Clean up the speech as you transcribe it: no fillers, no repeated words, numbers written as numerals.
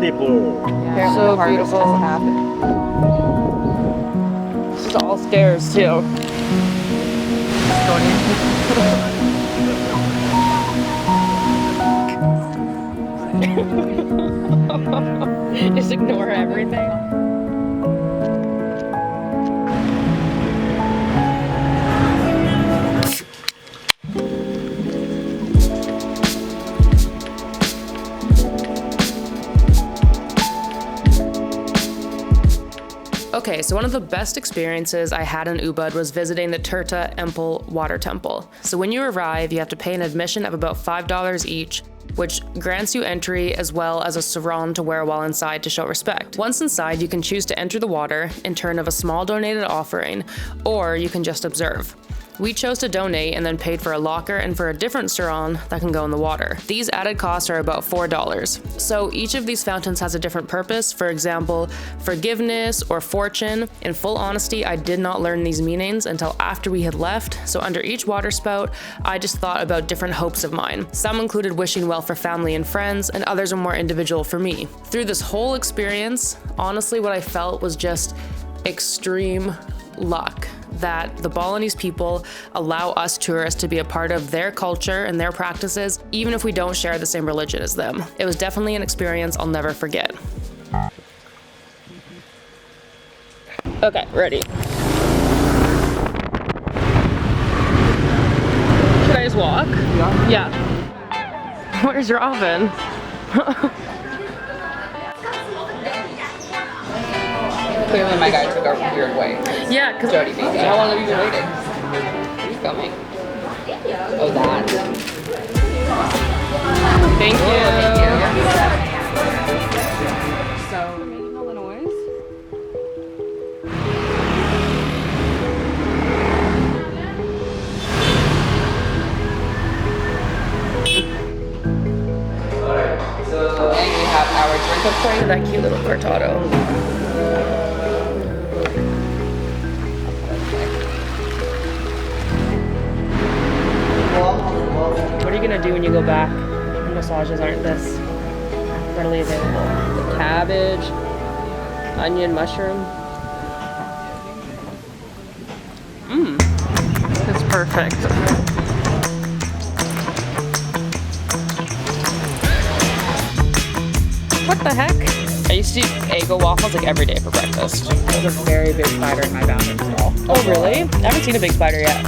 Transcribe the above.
beautiful. Yeah, so beautiful. This is all stairs too. Just ignore everything. Okay, so one of the best experiences I had in Ubud was visiting the Turta Empel water temple. So when you arrive, you have to pay an admission of about $5 each, which grants you entry as well as a sarong to wear while inside to show respect. Once inside, you can choose to enter the water in turn of a small donated offering, or you can just observe. We chose to donate and then paid for a locker and for a different sarong that can go in the water. These added costs are about $4. So each of these fountains has a different purpose. For example, forgiveness or fortune. In full honesty, I did not learn these meanings until after we had left. So under each water spout, I just thought about different hopes of mine. Some included wishing well for family and friends, and others were more individual for me. Through this whole experience, honestly, what I felt was just extreme luck that the Balinese people allow us tourists to be a part of their culture and their practices, even if we don't share the same religion as them. It was definitely an experience I'll never forget. Okay, ready. Should I just walk? Yeah. Where's Robin? Clearly my guy took our weird way. Yeah, because Jody baby. How long have you been waiting? Are you filming? Oh, that. Thank you. So, in Illinois? And we have our drink of choice. That cute little cortado. What are you gonna do when you go back and massages aren't this readily available? Cabbage, onion, mushroom. It's perfect. What the heck? I used to eat Eggo waffles like every day for breakfast. There's a very big spider in my bathroom stall. Oh really? I haven't seen a big spider yet.